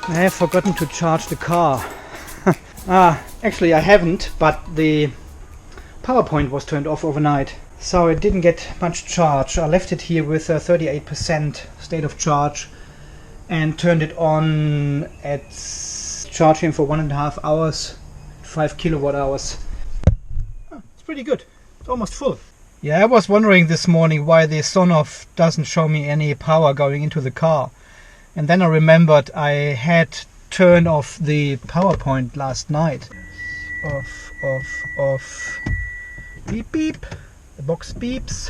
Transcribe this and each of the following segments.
I have forgotten to charge the car. Actually I haven't, but the power point was turned off overnight, so it didn't get much charge. I left it here with a 38% state of charge and turned it on at charging for 1.5 hours, 5 kilowatt hours. It's pretty good. It's almost full. Yeah, I was wondering this morning why the Sonoff doesn't show me any power going into the car. And then I remembered I had turned off the power point last night. Off. Beep, beep. The box beeps.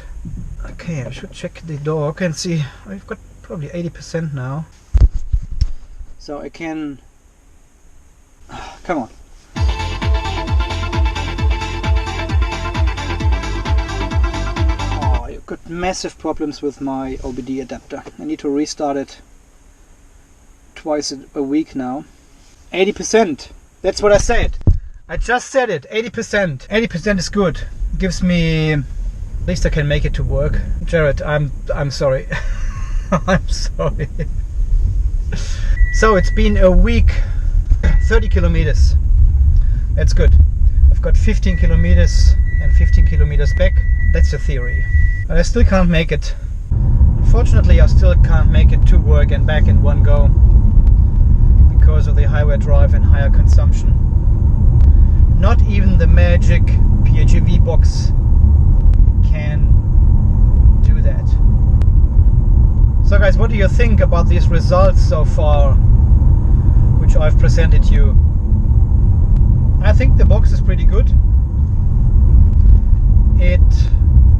Okay, I should check the door and see. I've got probably 80% now. So I can... Come on. Oh, I've got massive problems with my OBD adapter. I need to restart it twice a week now. 80%. That's what I said. I just said it. 80%. 80% is good. Gives me... At least I can make it to work. Jared, I'm sorry. I'm sorry. So it's been a week. 30 kilometers. That's good. I've got 15 kilometers and 15 kilometers back. That's the theory. But I still can't make it. Unfortunately, I still can't make it to work and back in one go because of the highway drive and higher consumption. Not even the magic PHEV box can do that. So guys, what do you think about these results so far, which I've presented you? I think the box is pretty good. It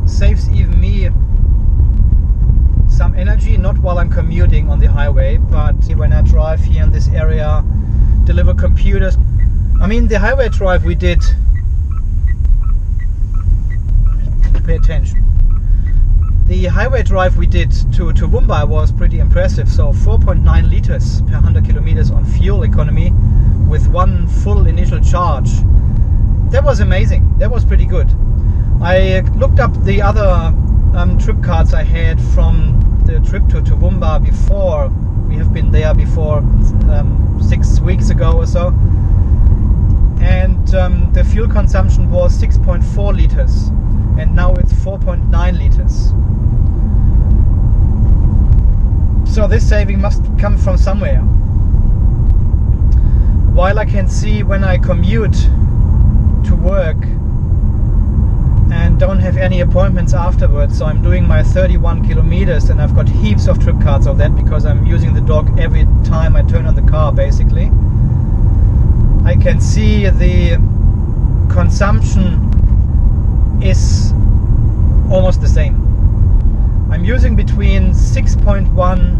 saves even me some energy, not while I'm commuting on the highway, but when I drive here in this area, deliver computers. I mean, the highway drive we did, pay attention, the highway drive we did to Toowoomba was pretty impressive. So 4.9 liters per 100 kilometers on fuel economy with one full initial charge. That was amazing. That was pretty good. I looked up the other trip cards I had from the trip to Toowoomba before. We have been there before 6 weeks ago or so, and the fuel consumption was 6.4 liters and now it's 4.9 liters. So this saving must come from somewhere. While I can see when I commute to work and don't have any appointments afterwards, so I'm doing my 31 kilometers and I've got heaps of trip cards of that because I'm using the dog every time I turn on the car basically. I can see the consumption is almost the same. I'm using between 6.1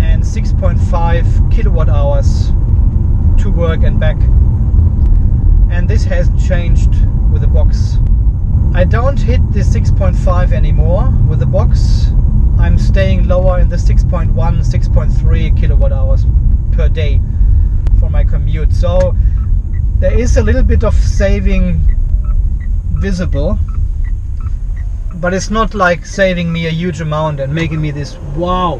and 6.5 kilowatt hours to work and back, and this hasn't changed with the box. I don't hit the 6.5 anymore with the box. I'm staying lower in the 6.1, 6.3 kilowatt hours per day for my commute. So there is a little bit of saving visible, but it's not like saving me a huge amount and making me this wow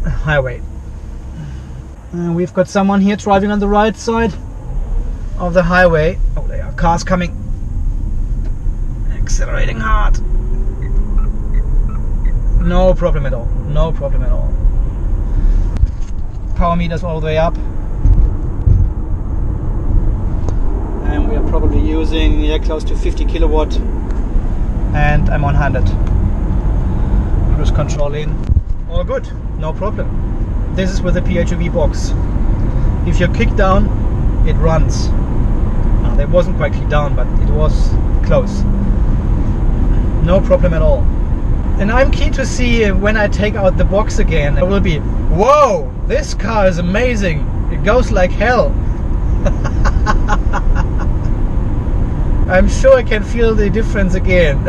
highway. We've got someone here driving on the right side of the highway. Oh, there are cars coming. Accelerating hard. No problem at all. No problem at all. Power meters all the way up. And we are probably using close to 50 kilowatt. And I'm on 100. Cruise control in. All good. No problem. This is with the PHEV box. If you kick down, it runs. Now, that wasn't quite kicked down, but it was close. No problem at all. And I'm keen to see when I take out the box again. It will be, whoa, this car is amazing. It goes like hell. I'm sure I can feel the difference again.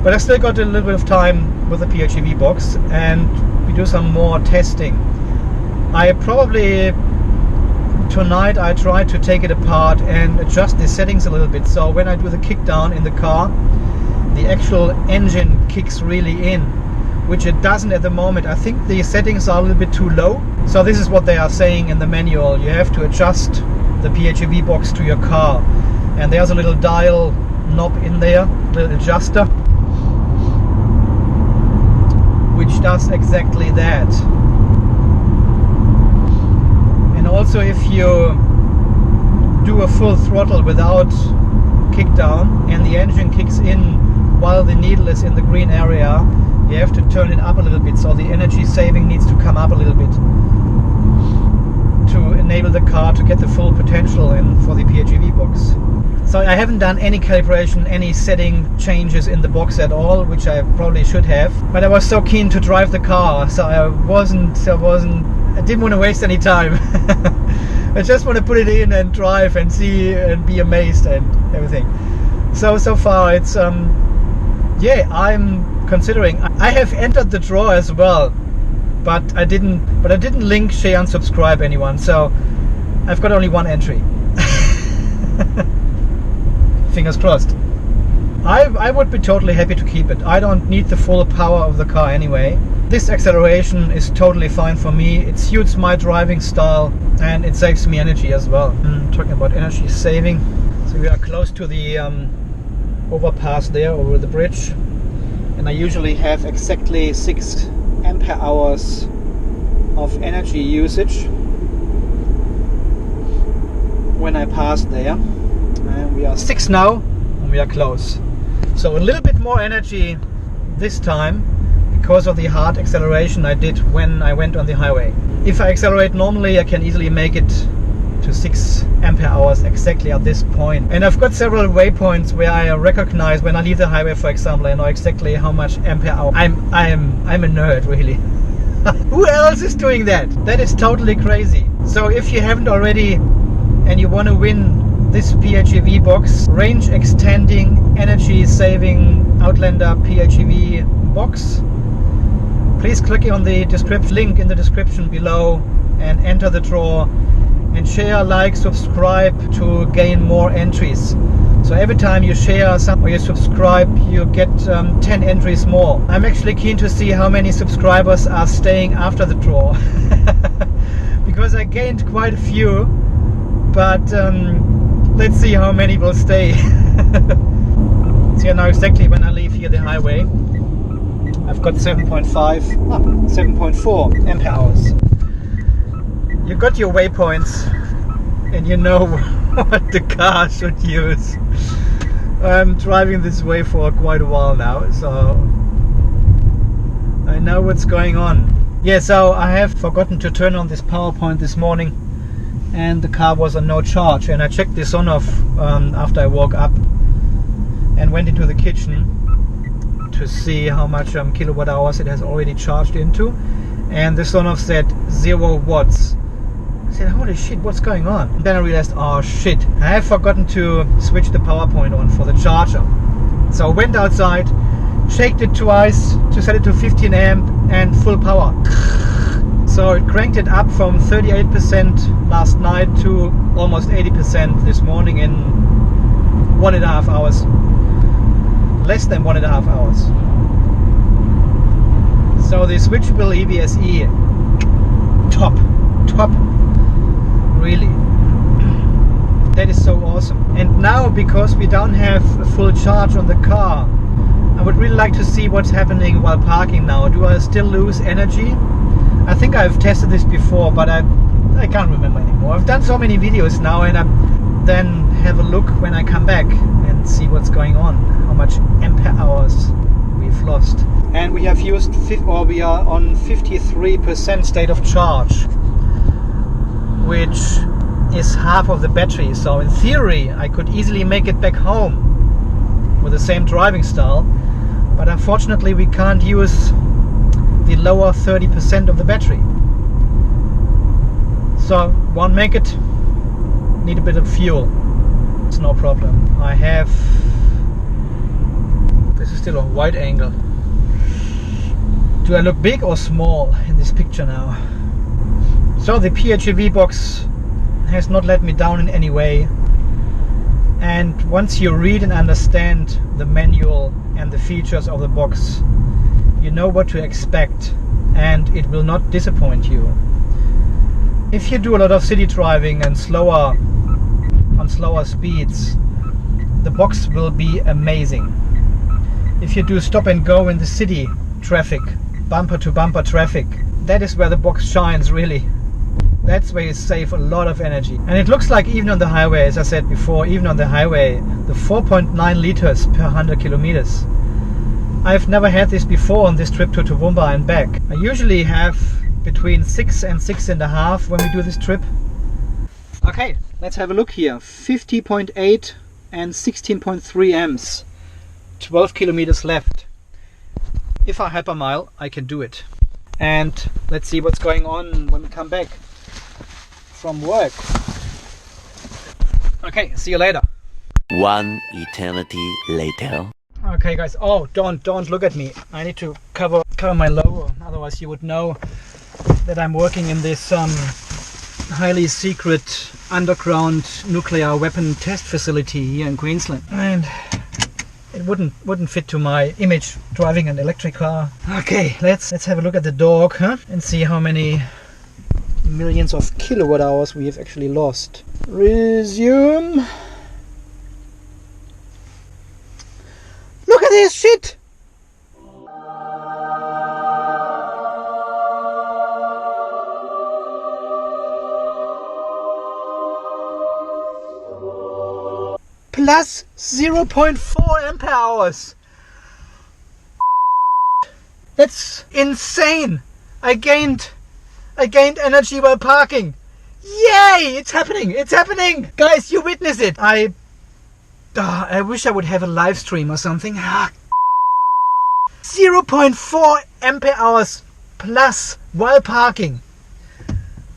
But I still got a little bit of time with the PHEV box, and we do some more testing. I probably tonight I try to take it apart and adjust the settings a little bit, so when I do the kick down in the car, the actual engine kicks really in which it doesn't at the moment. I think the settings are a little bit too low. So this is what they are saying in the manual. You have to adjust the PHEV box to your car. And there's a little dial knob in there, little adjuster, which does exactly that. And also if you do a full throttle without kick down and the engine kicks in while the needle is in the green area, you have to turn it up a little bit, so the energy saving needs to come up a little bit to enable the car to get the full potential in for the PHEV box. So I haven't done any calibration, any setting changes in the box at all, which I probably should have, but I was so keen to drive the car, so I didn't want to waste any time. I just want to put it in and drive and see and be amazed and everything. So far it's yeah, I'm considering. I have entered the draw as well, but I didn't link, share and subscribe anyone, so I've got only one entry. Fingers crossed. I would be totally happy to keep it. I don't need the full power of the car anyway. This acceleration is totally fine for me. It suits my driving style and it saves me energy as well. Talking about energy saving, so we are close to the overpass there over the bridge, and I usually have exactly 6 ampere hours of energy usage when I pass there. And we are 6 now and we are close. So a little bit more energy this time because of the hard acceleration I did when I went on the highway. If I accelerate normally, I can easily make it to 6 ampere hours exactly at this point. And I've got several waypoints where I recognize when I leave the highway, for example, I know exactly how much ampere hour. I'm a nerd, really. Who else is doing that? That is totally crazy. So if you haven't already and you want to win this PHEV box, range extending, energy saving Outlander PHEV box, please click on the link in the description below and enter the draw, and share, like, subscribe to gain more entries. So every time you share something or you subscribe, you get 10 entries more. I'm actually keen to see how many subscribers are staying after the draw. Because I gained quite a few, but let's see how many will stay. See now exactly when I leave here the highway. I've got 7.4 ampere hours. You got your waypoints and you know what the car should use. I'm driving this way for quite a while now, so I know what's going on. Yeah, so I have forgotten to turn on this power point this morning and the car was on no charge, and I checked this on off after I woke up and went into the kitchen to see how much kilowatt hours it has already charged into, and the on off said 0 watts. I said, holy shit, what's going on? And then I realized, oh shit, I have forgotten to switch the power point on for the charger. So I went outside, shaked it twice to set it to 15 amp and full power. So it cranked it up from 38% last night to almost 80% this morning in 1.5 hours. Less than 1.5 hours. So the switchable EVSE, top. Really, that is so awesome. And now, because we don't have a full charge on the car, I would really like to see what's happening while parking now. Do I still lose energy? I think I've tested this before, but I can't remember anymore. I've done so many videos now, and I then have a look when I come back and see what's going on, how much ampere hours we've lost. And we have used, we are on 53% state of charge, which is half of the battery. So in theory I could easily make it back home with the same driving style, but unfortunately we can't use the lower 30% of the battery. So won't make it, need a bit of fuel. It's no problem. I have, this is still a wide angle. Do I look big or small in this picture now? So the PHEV box has not let me down in any way, and once you read and understand the manual and the features of the box, You know what to expect, and it will not disappoint you. If you do a lot of city driving and slower speeds, the box will be amazing. If you do stop and go in the city traffic, bumper to bumper traffic, that is where the box shines really. That's where you save a lot of energy. And it looks like even on the highway, as I said before, even on the highway, the 4.9 liters per 100 kilometers. I've never had this before on this trip to Toowoomba and back. I usually have between 6 and 6.5 when we do this trip. Okay, let's have a look here. 50.8 and 16.3 amps. 12 kilometers left. If I hypermile, I can do it. And let's see what's going on when we come back from work. Okay, see you later. One eternity later. Okay guys, oh don't look at me. I need to cover my logo, otherwise you would know that I'm working in this highly secret underground nuclear weapon test facility here in Queensland. And it wouldn't fit to my image driving an electric car. Okay, let's have a look at the dog, huh? And see how many millions of kilowatt hours we have actually lost. Resume. Look at this shit! Plus 0.4 ampere hours. That's insane. I gained energy while parking. Yay! It's happening! It's happening! Guys, you witness it. I wish I would have a live stream or something. 0.4 ampere hours plus while parking.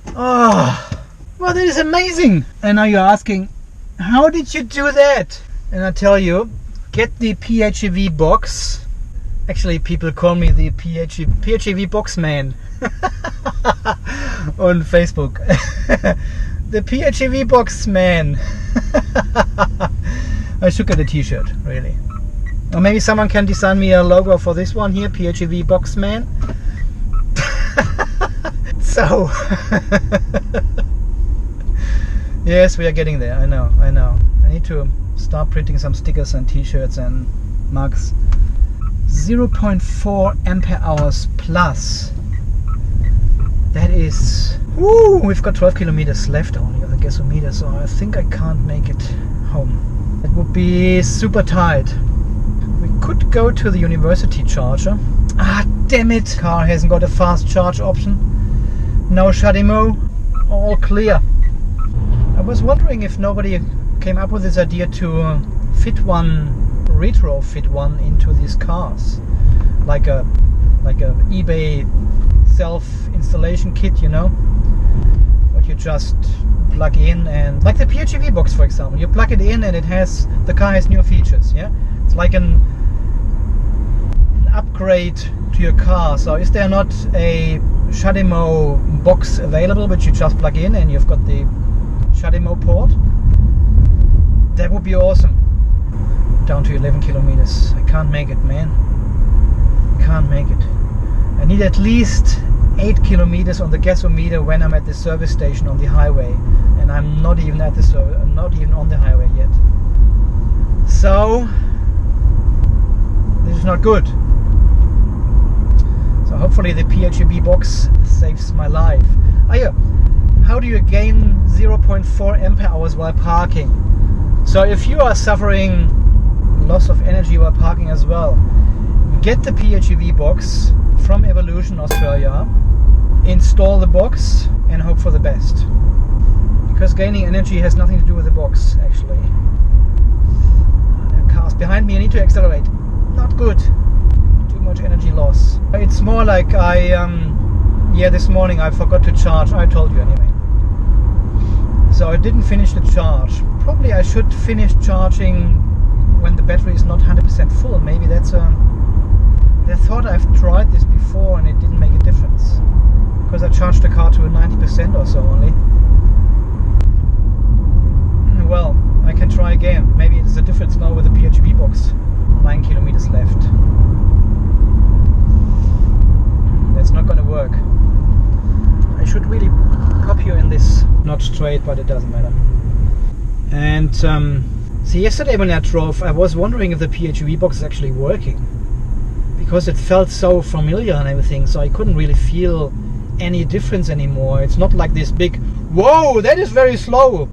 Oh, well, that is amazing. And now you're asking, how did you do that? And I tell you, get the PHEV box. Actually, people call me the PHEV Box man on Facebook. The PHEV Box man. I should get a t-shirt, really. Or maybe someone can design me a logo for this one here, PHEV Box man. So, yes, we are getting there. I know. I need to start printing some stickers and t-shirts and mugs. 0.4 ampere hours plus. That is... Woo! We've got 12 kilometers left only of the gasometer, so I think I can't make it home. It would be super tight. We could go to the university charger. Ah, damn it! Car hasn't got a fast charge option. No CHAdeMO. All clear. I was wondering if nobody came up with this idea to retrofit one into these cars, like a eBay self-installation kit, you know, what you just plug in, and like the PHEV box, for example, you plug it in and the car has new features. Yeah, it's like an upgrade to your car. So is there not a CHAdeMO box available which you just plug in and you've got the CHAdeMO port? That would be awesome. Down to 11 kilometers. I can't make it, man. Can't make it. I need at least 8 kilometers on the gasometer when I'm at the service station on the highway, and I'm not even at the I'm not even on the highway yet. So this is not good. So hopefully the PHEV box saves my life. Oh yeah, how do you gain 0.4 ampere hours while parking? So if you are suffering loss of energy while parking as well, get the PHEV box from Evolution Australia, install the box and hope for the best, because gaining energy has nothing to do with the box actually. There are cars behind me, I need to accelerate. Not good. Too much energy loss. It's more like this morning I forgot to charge. I told you anyway. So I didn't finish the charge. Probably I should finish charging when the battery is not 100% full. Maybe that's I thought I've tried this before and it didn't make a difference, because I charged the car to a 90% or so only. Well, I can try again. Maybe it's a difference now with the PHEV box. 9 kilometers left. straight, but it doesn't matter. And see, yesterday when I drove, I was wondering if the PHEV box is actually working, because it felt so familiar and everything, so I couldn't really feel any difference anymore. It's not like this big, whoa, that is very slow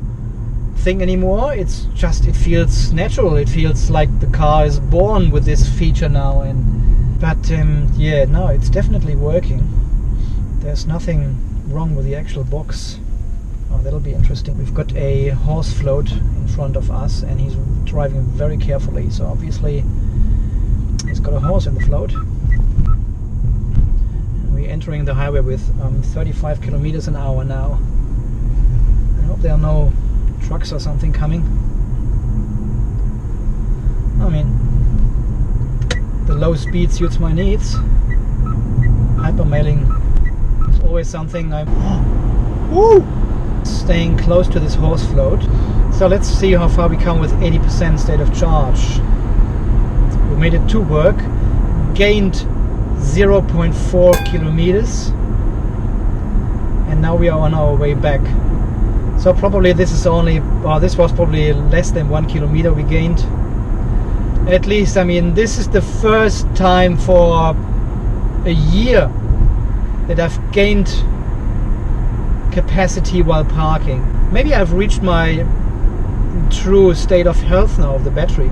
thing anymore. It's just, it feels natural. It feels like the car is born with this feature now. But yeah, no, it's definitely working. There's nothing wrong with the actual box. Oh, that'll be interesting. We've got a horse float in front of us, and he's driving very carefully, so obviously he's got a horse in the float. And we're entering the highway with 35 kilometers an hour now. I hope there are no trucks or something coming. I mean, the low speed suits my needs. Hypermailing is always something I'm woo! Staying close to this horse float. So let's see how far we come with 80% state of charge. We made it to work, gained 0.4 kilometers, and now we are on our way back. So probably this is only, this was probably less than 1 kilometer we gained. At least, I mean, this is the first time for a year that I've gained capacity while parking. Maybe I've reached my true state of health now of the battery.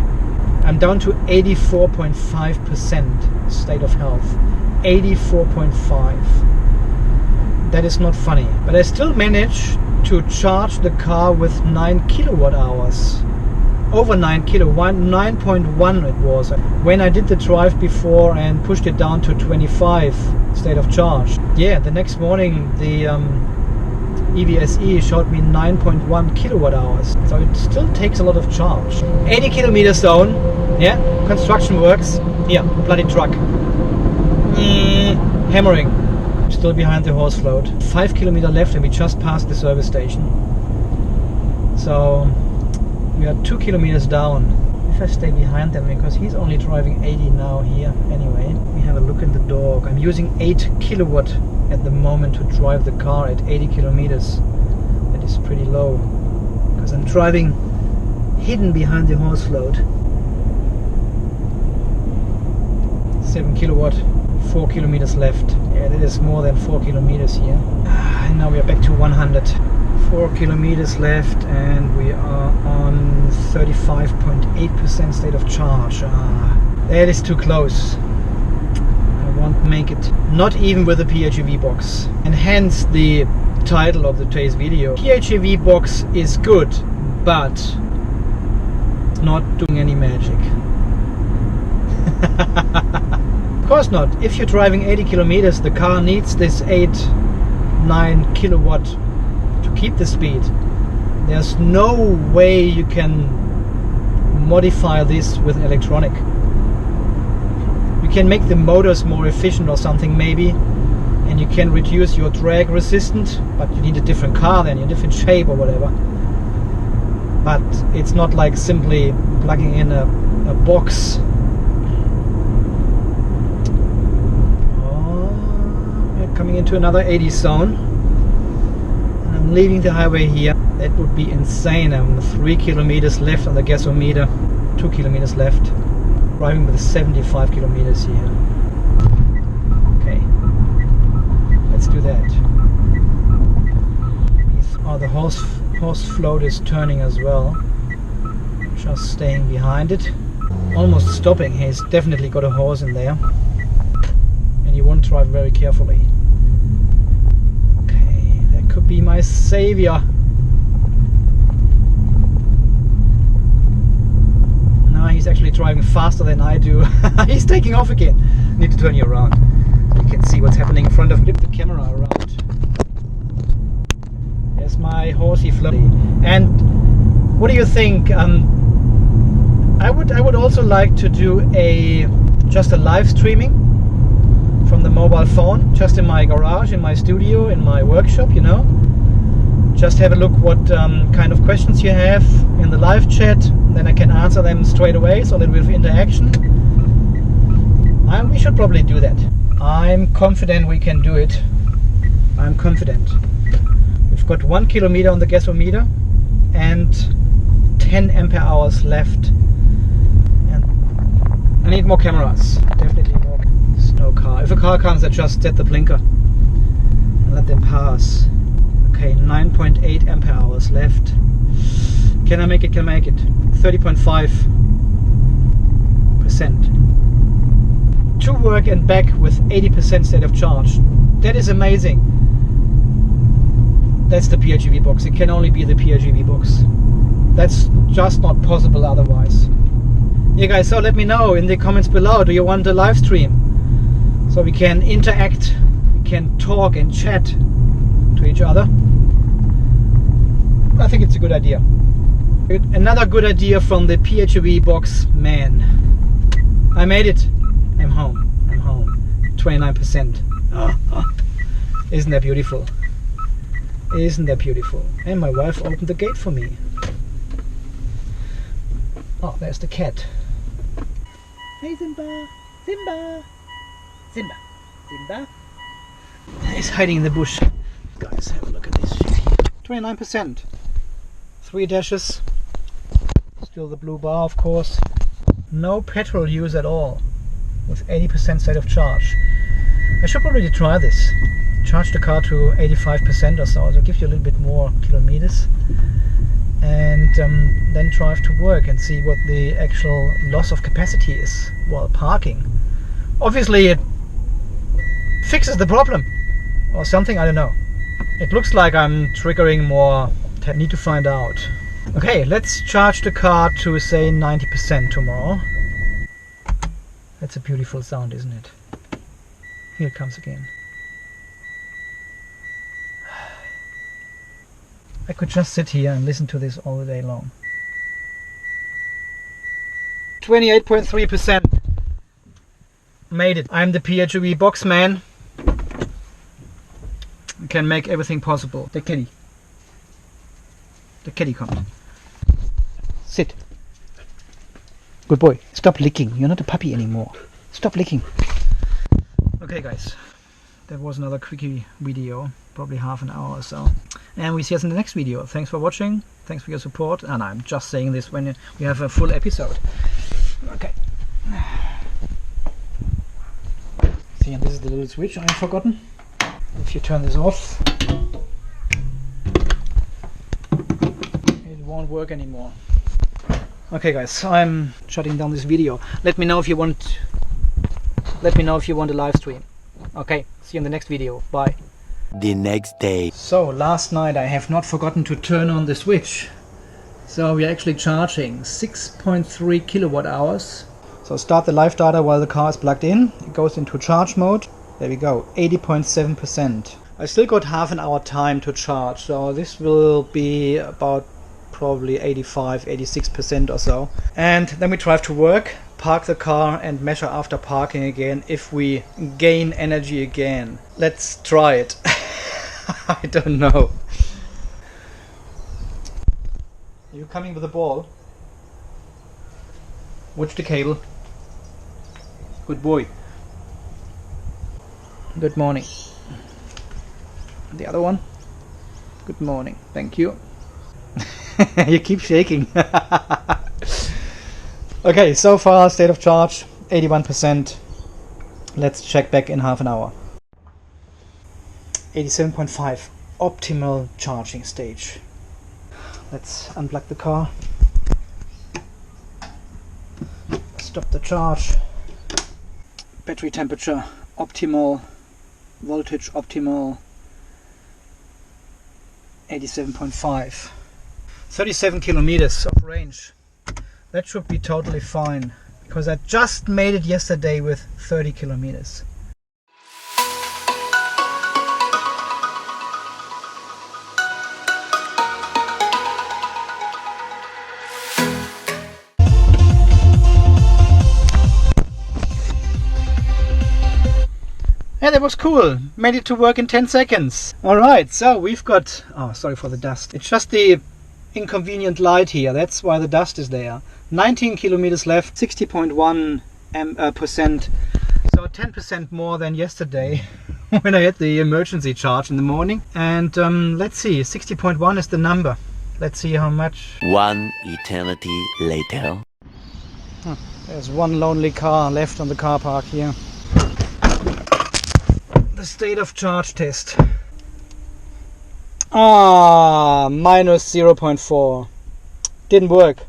I'm down to 84.5% state of health. 84.5. That is not funny. But I still managed to charge the car with 9 kilowatt hours. Over 9 kilowatt, 9.1 it was. When I did the drive before and pushed it down to 25 state of charge. Yeah, the next morning the EVSE showed me 9.1 kilowatt hours. So it still takes a lot of charge. 80 kilometers down. Yeah, construction works. Here, bloody truck. Hammering. Still behind the horse float. 5 kilometers left and we just passed the service station. So we are 2 kilometers down. If I stay behind them, because he's only driving 80 now here. Anyway, we have a look in the dog. I'm using 8 kilowatt at the moment to drive the car at 80 kilometers. That is pretty low, because I'm driving hidden behind the horse float. 7 kilowatt, 4 kilometers left. Yeah, that is more than 4 kilometers here. And now we are back to 100. 4 kilometers left and we are on 35.8% state of charge. That is too close. I won't make it, not even with the PHEV box. And hence the title of today's video. PHEV box is good, but it's not doing any magic. Of course not. If you're driving 80 kilometers, the car needs this 8-9 kilowatt to keep the speed. There's no way you can modify this with electronic. You can make the motors more efficient or something maybe, and you can reduce your drag resistance, but you need a different car then, a different shape or whatever. But it's not like simply plugging in a box. We're coming into another 80 zone. I'm leaving the highway here. That would be insane. I'm 3 kilometers left on the gasometer, 2 kilometers left. Driving with 75 kilometers here. Okay, let's do that. Oh, the horse float is turning as well. Just staying behind it. Almost stopping. He's definitely got a horse in there. And you want to drive very carefully. Could be my savior. No, he's actually driving faster than I do. He's taking off again. Need to turn you around so you can see what's happening in front of me. Flip the camera around. There's my horsey floaty. And what do you think? I would also like to do just a live streaming from the mobile phone, just in my garage, in my studio, in my workshop, you know. Just have a look what kind of questions you have in the live chat, then I can answer them straight away, so a little bit of interaction. We should probably do that. I'm confident we can do it. I'm confident. We've got 1 kilometer on the gasometer and 10 ampere hours left. And I need more cameras, definitely more. There's no car. If a car comes, I just set the blinker and let them pass. Okay, 9.8 ampere hours left. Can I make it? Can I make it? 30.5%. To work and back with 80% state of charge. That is amazing. That's the PHEV box. It can only be the PHEV box. That's just not possible otherwise. Yeah guys, so let me know in the comments below, do you want a live stream? So we can interact, we can talk and chat to each other. I think it's a good idea. Another good idea from the PHEV box man. I made it. I'm home. 29%. Isn't that beautiful? Isn't that beautiful? And my wife opened the gate for me. Oh, there's the cat. Hey Simba! Simba! Simba! Simba! He's hiding in the bush. Guys, have a look at this shit here. 29%. 3 dashes. Still the blue bar, of course. No petrol use at all. With 80% state of charge. I should probably try this. Charge the car to 85% or so. So give you a little bit more kilometers. And then drive to work and see what the actual loss of capacity is while parking. Obviously it fixes the problem or something, I don't know. It looks like I'm triggering more. I need to find out. Okay, let's charge the car to say 90% tomorrow. That's a beautiful sound, isn't it? Here it comes again. I could just sit here and listen to this all the day long. 28.3%. Made it. I'm the PHEV box man. I can make everything possible. The kitty. The kitty comes. Sit. Good boy. Stop licking. You're not a puppy anymore. Stop licking. Okay guys. That was another quickie video. Probably half an hour or so. And we see us in the next video. Thanks for watching. Thanks for your support. And I'm just saying this when we have a full episode. Okay. See, and this is the little switch I've forgotten. If you turn this off, it won't work anymore. Okay guys, I'm shutting down this video. Let me know if you want a live stream. Okay, see you in the next video. Bye. The next day. So last night I have not forgotten to turn on the switch. So we're actually charging 6.3 kilowatt hours. So start the live data while the car is plugged in. It goes into charge mode. There we go, 80.7%. I still got half an hour time to charge, so this will be about probably 85-86% or so. And then we drive to work, park the car and measure after parking again if we gain energy again. Let's try it. I don't know. Are you coming with the ball? Watch the cable. Good boy. Good morning. The other one. Good morning. Thank you. You keep shaking. Okay, so far state of charge 81%. Let's check back in half an hour. 87.5 optimal charging stage. Let's unplug the car. Stop the charge. Battery temperature optimal. Voltage optimal. 87.5. 37 kilometers of range. That should be totally fine, because I just made it yesterday with 30 kilometers. Yeah, that was cool. Made it to work in 10 seconds. Alright, so we've got... Oh, sorry for the dust. It's just the inconvenient light here. That's why the dust is there. 19 kilometers left, 60.1%. So 10% more than yesterday. when I had the emergency charge in the morning. And let's see, 60.1 is the number. Let's see how much. One eternity later. There's one lonely car left on the car park here. The state of charge test. Minus 0.4. Didn't work.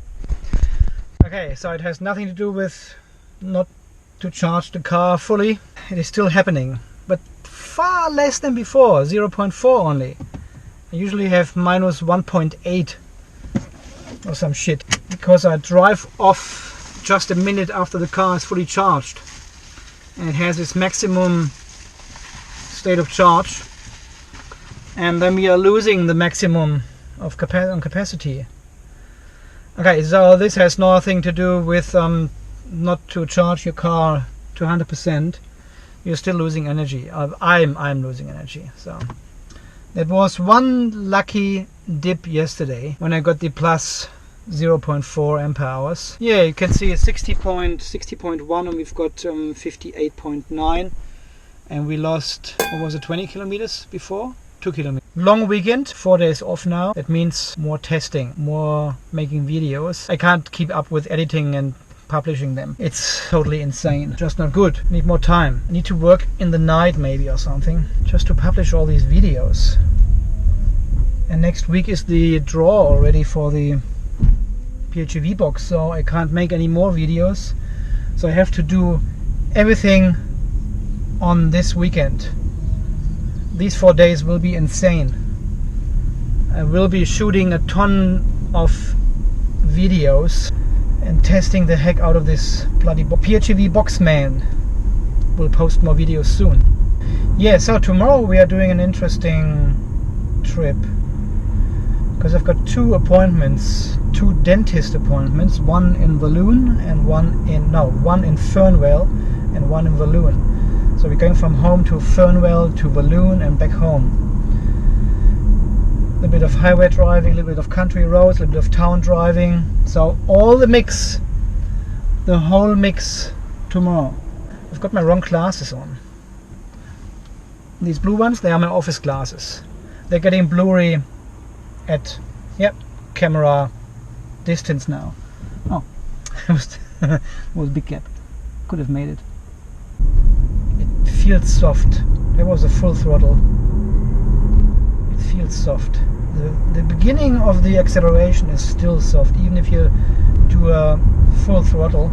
Okay, so it has nothing to do with not to charge the car fully. It is still happening, but far less than before, 0.4 only. I usually have minus 1.8 or some shit, because I drive off just a minute after the car is fully charged, and it has its maximum state of charge, and then we are losing the maximum of capacity. Okay, so this has nothing to do with not to charge your car to 100%. You're still losing energy. I'm losing energy. So that was one lucky dip yesterday when I got the plus 0.4 ampere hours. Yeah, you can see 60.1 and we've got 58.9, and we lost, what was it, 20 kilometers before? 2 kilometers. Long weekend, 4 days off now. That means more testing, more making videos. I can't keep up with editing and publishing them. It's totally insane. Just not good. Need more time. Need to work in the night maybe or something, just to publish all these videos. And next week is the draw already for the PHEV box, so I can't make any more videos. So I have to do everything on this weekend. These 4 days will be insane. I will be shooting a ton of videos and testing the heck out of this bloody PHEV box man. Will post more videos soon. Yeah, so tomorrow we are doing an interesting trip, because I've got two dentist appointments, one in Walloon and one in Fernwell and one in Walloon. So we're going from home to Fernwell to Walloon and back home. A little bit of highway driving, a little bit of country roads, a little bit of town driving. So all the mix, the whole mix tomorrow. I've got my wrong glasses on. These blue ones, they are my office glasses. They're getting blurry at, camera distance now. Oh, it was a big gap. Could have made it. It feels soft. There was a full throttle. It feels soft. The beginning of the acceleration is still soft, even if you do a full throttle.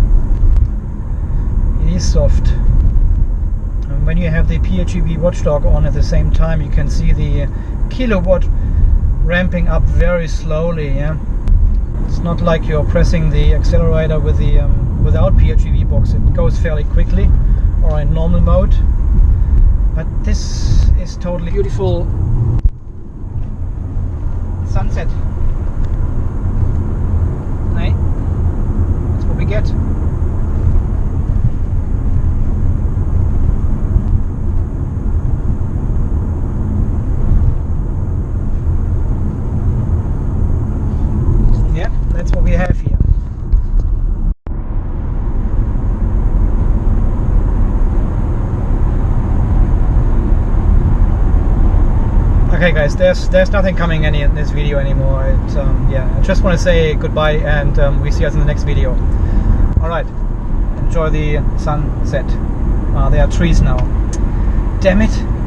It is soft. And when you have the PHEV Watchdog on at the same time, you can see the kilowatt ramping up very slowly. Yeah, it's not like you're pressing the accelerator with the without PHEV box. It goes fairly quickly, or in normal mode. But this is totally beautiful sunset. Hey, that's what we get. Yeah, that's what we have here. Okay guys, there's nothing coming in this video anymore. I just want to say goodbye, and we see us in the next video. Alright, enjoy the sunset. There are trees now. Damn it.